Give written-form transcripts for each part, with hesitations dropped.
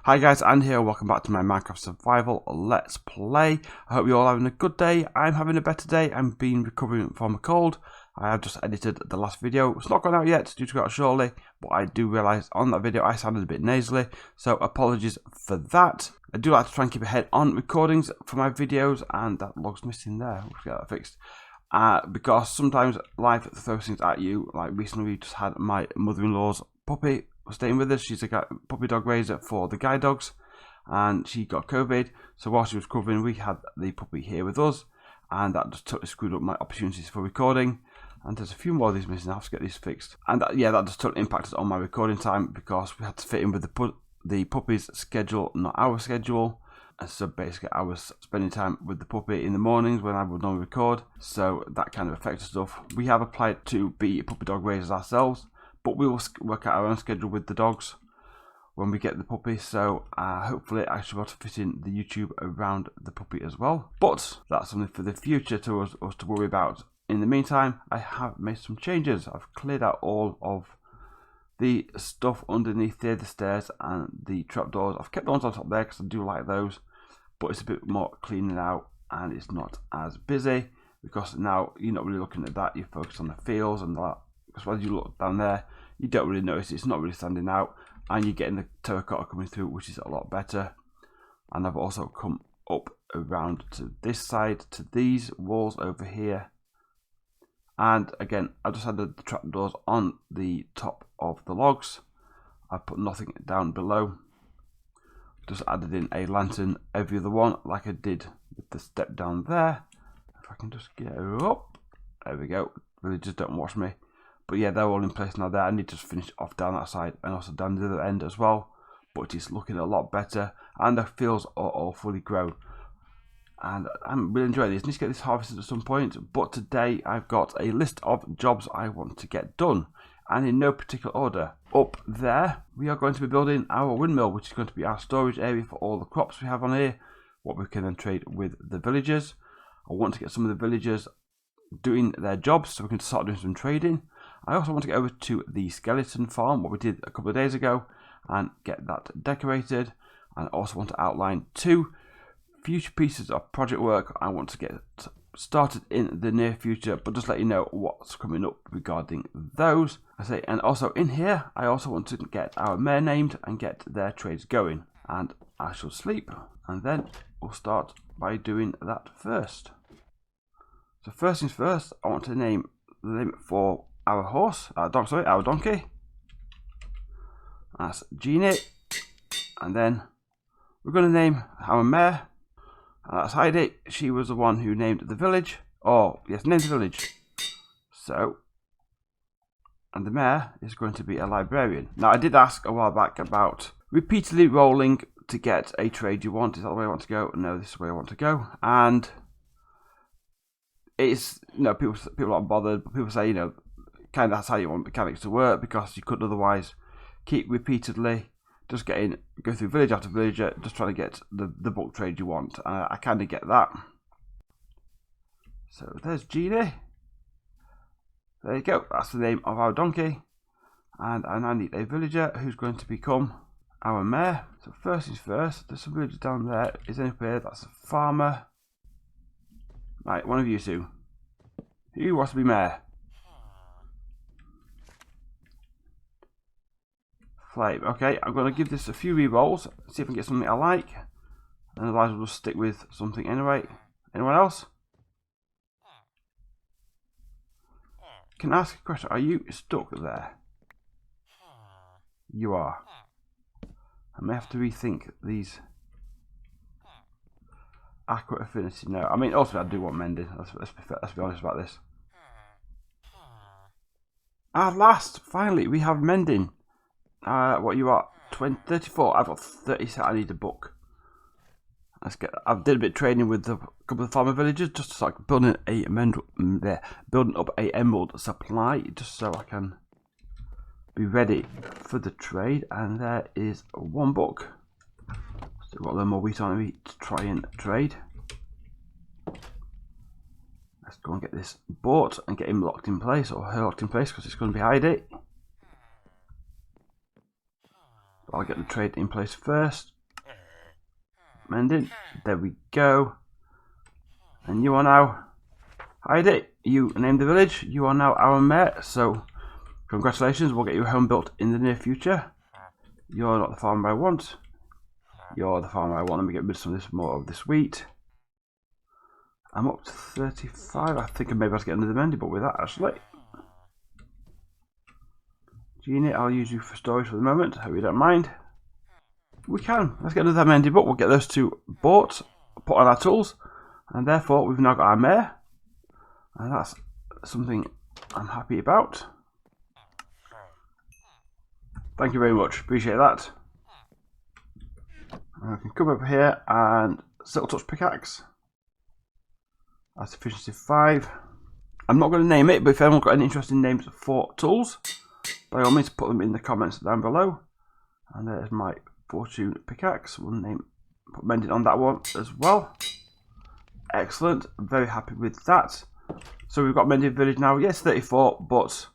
Hi guys, Andy here, welcome back to my Minecraft Survival Let's Play. I hope you're all having a good day. I'm having a better day. I've been recovering from a cold. I have just edited the last video. It's not gone out yet, due to go out shortly, but I do realise on that video I sounded a bit nasally, so apologies for that. I do like to try and keep ahead on recordings for my videos, and that log's missing there. We'll get that fixed. Because sometimes life throws things at you. Like recently we just had my mother-in-law's puppy staying with us. She's a puppy dog raiser for the guide dogs, and she got COVID. So while she was recovering, we had the puppy here with us, and that just totally screwed up my opportunities for recording. And there's a few more of these missing. I have to get these fixed. And that just totally impacted on my recording time because we had to fit in with the puppy's schedule, not our schedule. And so basically I was spending time with the puppy in the mornings when I would normally record, so that kind of affected stuff. We have applied to be puppy dog raisers ourselves, but we will work out our own schedule with the dogs when we get the puppy, so hopefully I should be able to fit in the YouTube around the puppy as well. But that's something for the future to us to worry about. In the meantime, I have made some changes. I've cleared out all of the stuff underneath there, the stairs and the trapdoors. I've kept the ones on top there because I do like those, but it's a bit more cleaning out and it's not as busy because now you're not really looking at that, you're focused on the fields and that. Because when you look down there, you don't really notice it's not really standing out, and you're getting the terracotta coming through, which is a lot better. And I've also come up around to this side, to these walls over here. And again, I just added the trapdoors on the top of the logs. I put nothing down below. Just added in a lantern every other one, like I did with the step down there. If I can just get her up. There we go. Really just don't watch me. But yeah, they're all in place now there. I need to just finish off down that side and also down the other end as well. But it's looking a lot better. And the fields are all fully grown. And I'm really enjoying this. I need to get this harvested at some point. But today I've got a list of jobs I want to get done. And in no particular order. Up there, we are going to be building our windmill, which is going to be our storage area for all the crops we have on here. What we can then trade with the villagers. I want to get some of the villagers doing their jobs so we can start doing some trading. I also want to get over to the skeleton farm, what we did a couple of days ago, and get that decorated. And I also want to outline 2 future pieces of project work I want to get started in the near future, but just let you know what's coming up regarding those. And also in here, I also want to get our mare named and get their trades going. And I shall sleep, and then we'll start by doing that first. So first things first, I want to name the name for our horse, our donkey. That's Jeannie. And then we're going to name our mare. And that's Heidi. She was the one who named the village. Oh, yes, named the village. So, and the mare is going to be a librarian. Now, I did ask a while back about repeatedly rolling to get a trade you want. Is that the way I want to go? No, this is the way I want to go. And it's, people aren't bothered, but people say, kind of that's how you want mechanics to work, because you could otherwise keep repeatedly just go through village after villager, just trying to get the bulk trade you want. I kind of get that. So there's Jeannie. There you go. That's the name of our donkey. And I now need a villager who's going to become our mare. So first things first, there's some villagers down there. Is anybody? That's a farmer. Right, one of you two. Who wants to be mayor? Flame. Okay, I'm going to give this a few re-rolls, see if I can get something I like. And otherwise we'll just stick with something anyway. Anyone else? Can I ask a question? Are you stuck there? You are. I may have to rethink these. Accurate affinity. No, I mean, ultimately I do want mending. Let's be honest about this. At last, finally, we have mending. What you are? 34. I've got 30, so I need a book. I did a bit of training with a couple of farmer villagers, just to start building up a emerald supply, just so I can be ready for the trade. And there is 1 book. Still got a little more wheat on me to try and trade. Let's go and get this bought and get him locked in place, or her locked in place, because it's going to be Heidi. I'll get the trade in place first. Mending. There we go. And you are now... Heidi, you named the village. You are now our mayor. So, congratulations. We'll get you a home built in the near future. You're not the farmer I want. You're the farmer I want. Let me get rid of some of this more of this wheat. I'm up to 35. I think I may be able to get another mending, but with that actually. Genie, I'll use you for storage for the moment. Hope you don't mind. We can. Let's get another mending book. We'll get those two bought, put on our tools, and therefore we've now got our mare. And that's something I'm happy about. Thank you very much. Appreciate that. I can come over here and Silk Touch pickaxe. That's efficiency 5. I'm not going to name it, but if anyone's got any interesting names for tools, by all means put them in the comments down below. And there's my fortune pickaxe. We'll put mending on that one as well. Excellent. I'm very happy with that. So we've got mending village now. Yes, 34, but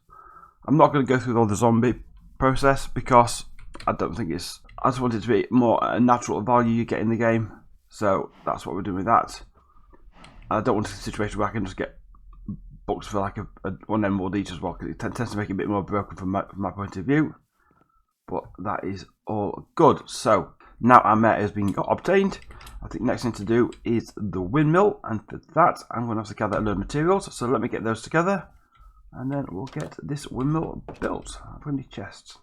I'm not going to go through all the zombie process because I don't think it's... I just want it to be more a natural value you get in the game. So that's what we're doing with that. I don't want a situation where I can just get books for like a one MOD as well, because it tends to make it a bit more broken from my point of view. But that is all good. So now our mare has been obtained. I think next thing to do is the windmill, and for that I'm going to have to gather a load of materials. So let me get those together, and then we'll get this windmill built. I've got any chests.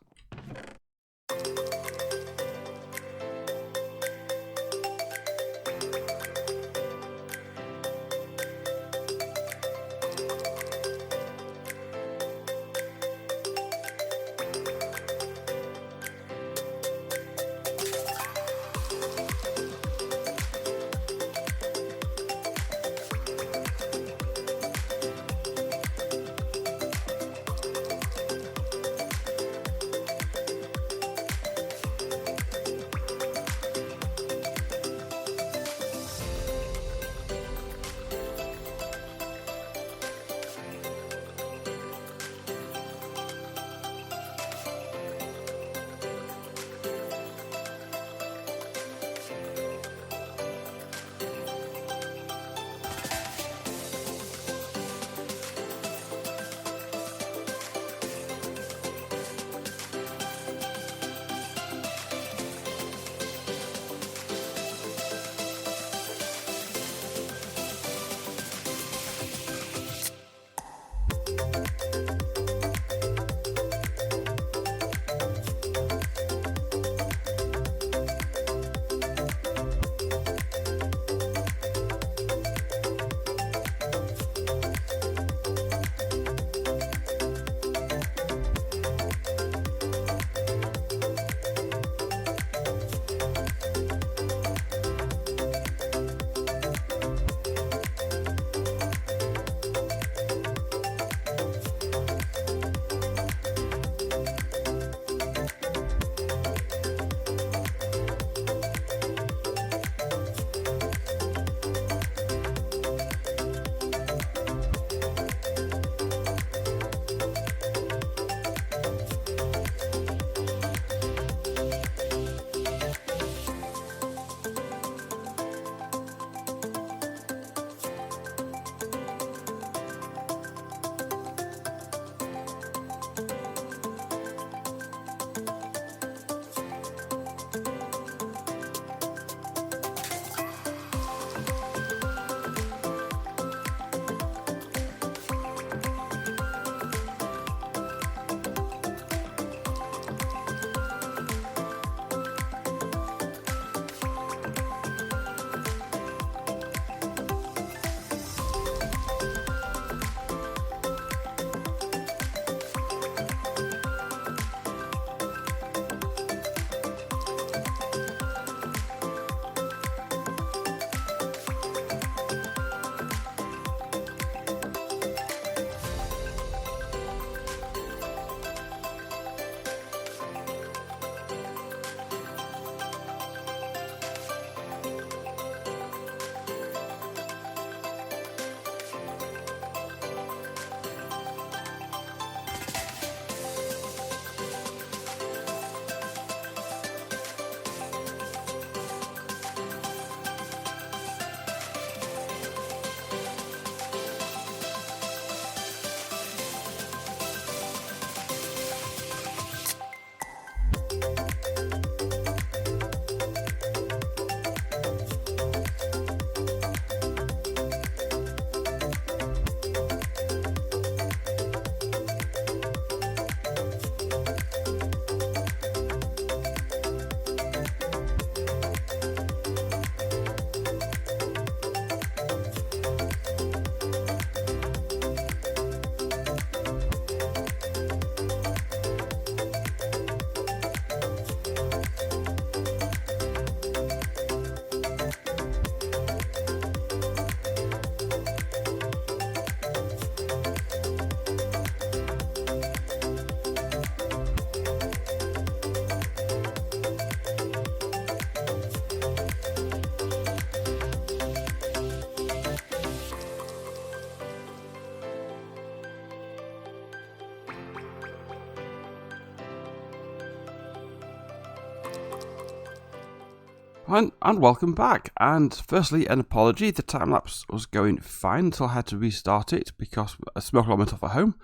And welcome back, and firstly an apology, the time-lapse was going fine until I had to restart it because a smoke alarm went off at home.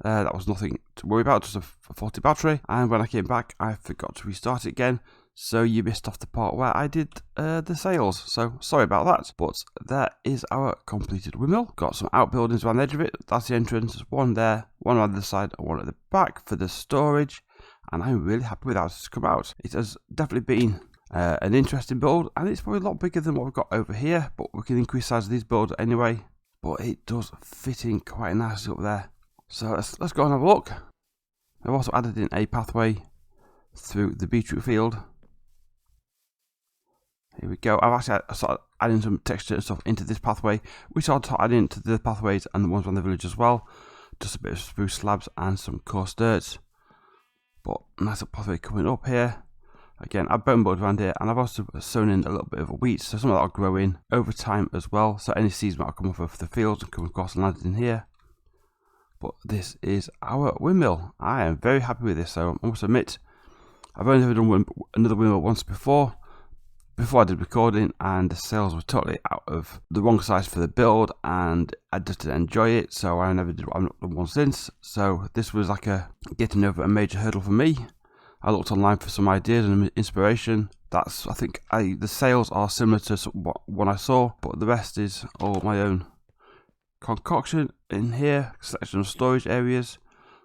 That was nothing to worry about, just a faulty battery, and when I came back I forgot to restart it again, so you missed off the part where I did the sails, so sorry about that. But there is our completed windmill. Got some outbuildings around the edge of it, that's the entrance, one there, one on the side and one at the back for the storage, and I'm really happy with how it's come out. It has definitely been an interesting build, and it's probably a lot bigger than what we've got over here, but we can increase the size of these builds anyway. But it does fit in quite nicely up there. So let's go and have a look. I've also added in a pathway through the beetroot field. Here we go. I've actually started adding some texture and stuff into this pathway, which I'll add into the pathways and the ones around the village as well. Just a bit of spruce slabs and some coarse dirt. But nice little pathway coming up here. Again, I've bone board around here, and I've also sown in a little bit of wheat, so some of that will grow in over time as well. So any seeds might come off of the fields and come across and land in here. But this is our windmill. I am very happy with this, so I must admit, I've only ever done another windmill once before I did recording, and the sails were totally out of the wrong size for the build, and I just didn't enjoy it, so I've not done one since. So this was like getting over a major hurdle for me. I looked online for some ideas and inspiration. I think the sails are similar to what I saw, but the rest is all my own concoction in here. Selection of storage areas.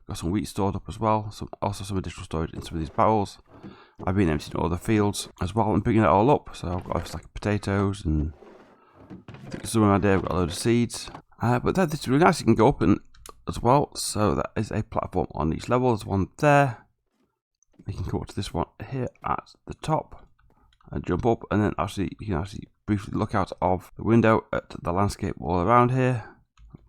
Got some wheat stored up as well. Also some additional storage in some of these barrels. I've been emptying all the fields as well and picking it all up. So I've got a stack of potatoes, and I think somewhere around there I've got a load of seeds. But this is really nice. You can go up as well. So that is a platform on each level. There's one there. You can come up to this one here at the top and jump up, and then you can actually briefly look out of the window at the landscape all around here.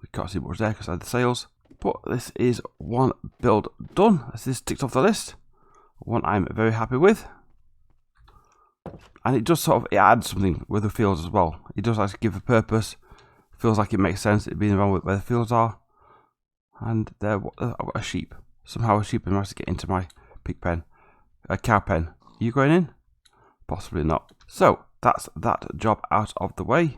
We can't see much there because I had the sails, but this is one build done. This is ticked off the list, one I'm very happy with, and it does it adds something with the fields as well. It does actually give a purpose. Feels like it makes sense it being around where the fields are. And there, I've got a sheep. Somehow a sheep managed to get into my pig pen, a cow pen. Are you going in? Possibly not. So that's that job out of the way.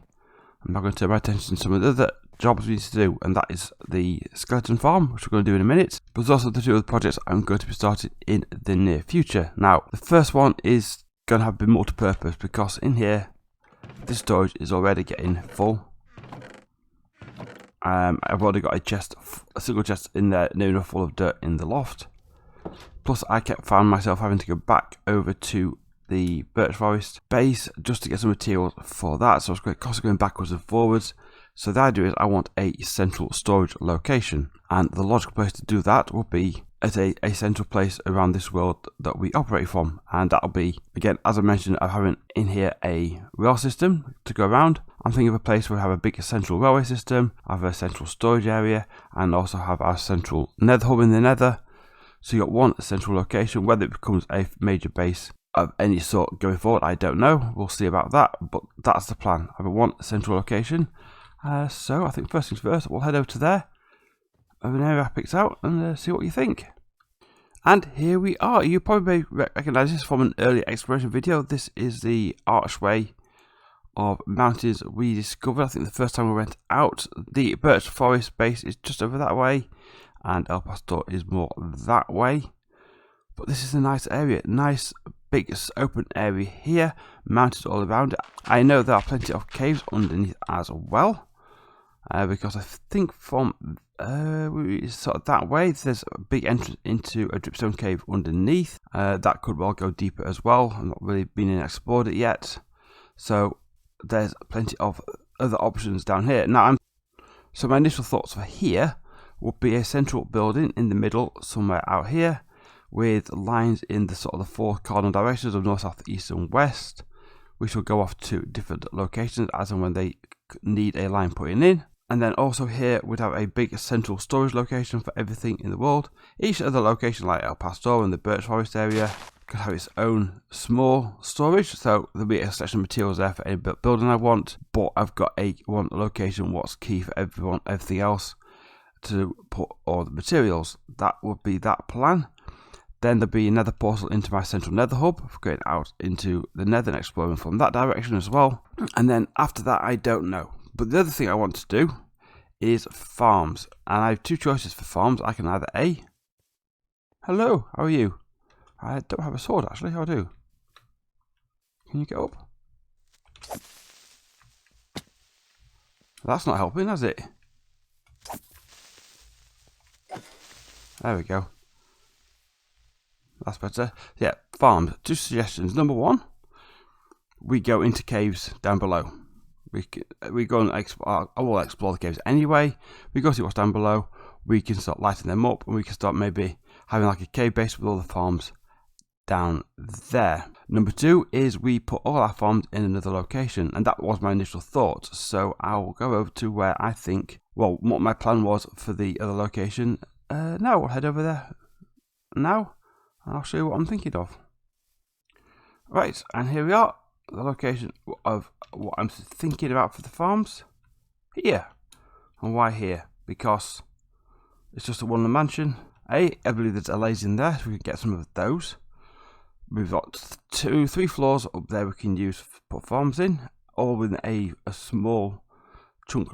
I'm now going to turn my attention to some of the other jobs we need to do, and that is the skeleton farm, which we're going to do in a minute. But there's also the two other projects I'm going to be starting in the near future. Now, the first one is going to have a bit multi-purpose, because in here, this storage is already getting full. I've already got a single chest in there, near enough full of dirt in the loft. Plus, I found myself having to go back over to the birch forest base just to get some materials for that. So it's constantly going backwards and forwards. So the idea is I want a central storage location, and the logical place to do that will be at a central place around this world that we operate from, and that'll be, again, as I mentioned, I'm having in here a rail system to go around. I'm thinking of a place where we have a big central railway system, have a central storage area, and also have our central nether hub in the nether. So you got one central location. Whether it becomes a major base of any sort going forward, I don't know. We'll see about that, but that's the plan. I have one central location. So I think first things first, we'll head over to there, of an area I picked out, and see what you think. And here we are. You probably recognise this from an earlier exploration video. This is the archway of mountains we discovered. I think the first time we went out. The birch forest base is just over that way, and El Pastór is more that way. But this is a nice area, nice big open area here, mountains all around it. I know there are plenty of caves underneath as well, because I think from sort of that way there's a big entrance into a dripstone cave underneath. That could well go deeper as well. I've not really been in and explored it yet, so there's plenty of other options down here. Now, so my initial thoughts for here would be a central building in the middle, somewhere out here, with lines in the sort of the four cardinal directions of north, south, east, and west, which will go off to different locations as and when they need a line putting in. And then also here we'd have a big central storage location for everything in the world. Each other location, like El Pastór and the birch forest area, could have its own small storage, so there'll be a section of materials there for any building I want. But I've got one location what's key for everything else to put all the materials. That would be that plan. Then there'll be another portal into my central nether hub for going out into the nether and exploring from that direction as well. And then after that, I don't know. But the other thing I want to do is farms. And I have two choices for farms. I can either A. Hello, how are you? I don't have a sword actually, how do? Can you get up? That's not helping, has it? There we go. That's better. Yeah, farms. Two suggestions. Number one, we go into caves down below. We go and explore. I will explore the caves anyway. We go see what's down below. We can start lighting them up, and we can start maybe having like a cave base with all the farms down there. Number two is we put all our farms in another location, and that was my initial thought. So I'll go over to where I think, well, what my plan was for the other location. Now we'll head over there now. I'll show you what I'm thinking of. Right, and here we are, the location of what I'm thinking about for the farms. Here. And why here? Because it's just a one-room mansion. I believe there's allays in there, so we can get some of those. We've got 3 floors up there we can use to put farms in, all within a small chunk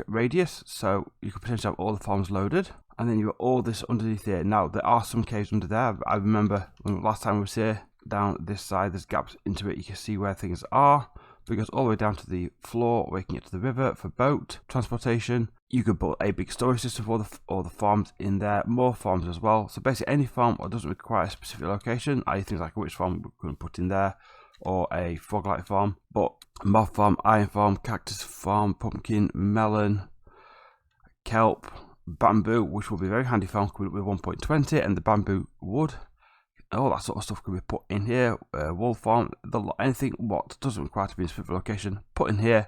radius, so you could potentially have all the farms loaded. And then you've got all this underneath here. Now, there are some caves under there. I remember when last time we was here, down this side, there's gaps into it. You can see where things are. But it goes all the way down to the floor, where you can get to the river for boat transportation. You could put a big storage system for all the farms in there. More farms as well. So basically, any farm that doesn't require a specific location, i.e. things like a witch farm we couldn't put in there, or a froglight farm. But mob farm, iron farm, cactus farm, pumpkin, melon, kelp, bamboo, which will be very handy farm with 1.20, and the bamboo wood, all that sort of stuff can be put in here. Wool farm, anything what doesn't require to be in a specific location, put in here.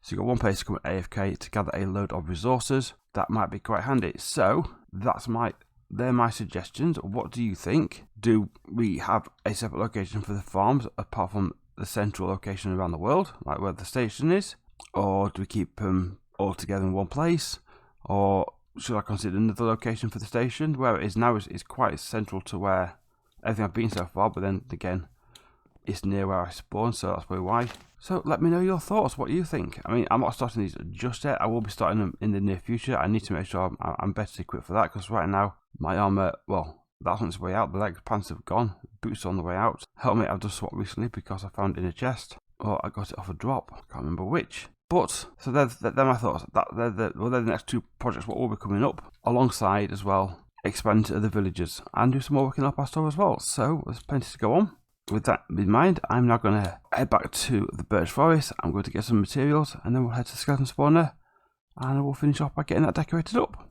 So you've got one place to come at AFK to gather a load of resources. That might be quite handy. So they're my suggestions. What do you think? Do we have a separate location for the farms apart from the central location around the world, like where the station is, or do we keep them all together in one place, or should I consider another location for the station? Where it is now is quite central to where everything I've been so far, but then again, it's near where I spawn, so that's probably why. So let me know your thoughts, what you think. I mean, I'm not starting these just yet. I will be starting them in the near future. I need to make sure I'm better equipped for that, because right now, my armour, well, that's on its way out. The leg pants have gone, boots on the way out. Helmet I've just swapped recently because I found it in a chest, or I got it off a drop, I can't remember which. But, so they're my thoughts. They're the next 2 projects what will be coming up, alongside as well, expand to other villages, and do some more work in our Pastór as well. So, there's plenty to go on. With that in mind, I'm now going to head back to the birch forest. I'm going to get some materials, and then we'll head to the skeleton spawner, and we'll finish off by getting that decorated up.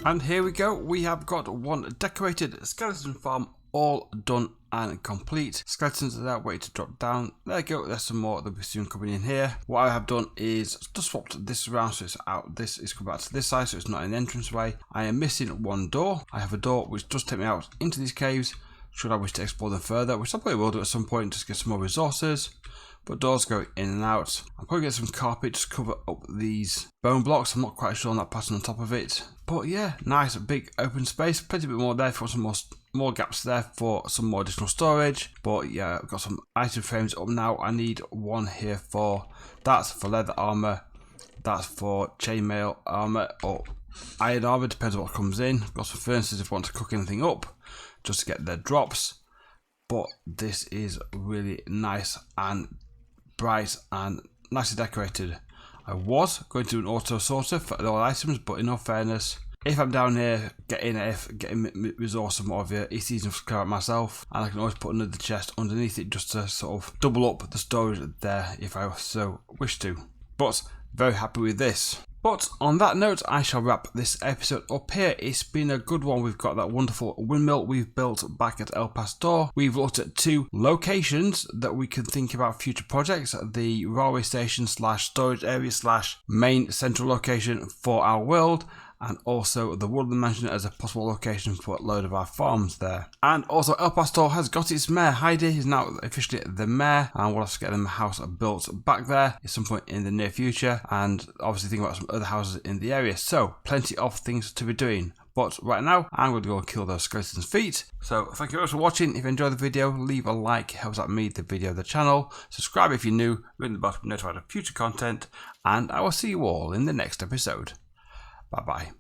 And here we go, we have got one decorated skeleton farm all done and complete. Skeletons are there waiting to drop down. There you go, there's some more that will be soon coming in here. What I have done is just swapped this around so it's out. This is coming back to this side so it's not in the entrance way. I am missing one door. I have a door which does take me out into these caves should I wish to explore them further, which I probably will do at some point just to get some more resources. But doors go in and out. I'll probably get some carpet just to cover up these bone blocks. I'm not quite sure on that pattern on top of it. But yeah, nice big open space. Plenty bit more there for some more gaps there for some more additional storage. But yeah, I've got some item frames up now. I need one here for, that's for leather armor. That's for chainmail armor or iron armor, depends on what comes in. I've got some furnaces if I want to cook anything up, just to get their drops. But this is really nice and bright and nicely decorated. I was going to do an auto sorter for all items, but in all fairness, if I'm down here getting resource and what have you, it's easy to clear out myself, and I can always put another chest underneath it just to sort of double up the storage there if I so wish to. But very happy with this. But on that note, I shall wrap this episode up here. It's been a good one. We've got that wonderful windmill we've built back at El Pastór. We've looked at 2 locations that we can think about future projects. The railway station / storage area / main central location for our world. And also the Woodland Mansion as a possible location for a load of our farms there. And also El Pastór has got its mayor. Heidi is now officially the mayor, and we'll have to get them a house built back there at some point in the near future, and obviously think about some other houses in the area. So plenty of things to be doing. But right now, I'm going to go and kill those skeletons' feet. So thank you very much for watching. If you enjoyed the video, leave a like. It helps out me, the video, the channel. Subscribe if you're new. Ring the bell to be notified of future content. And I will see you all in the next episode. Bye bye.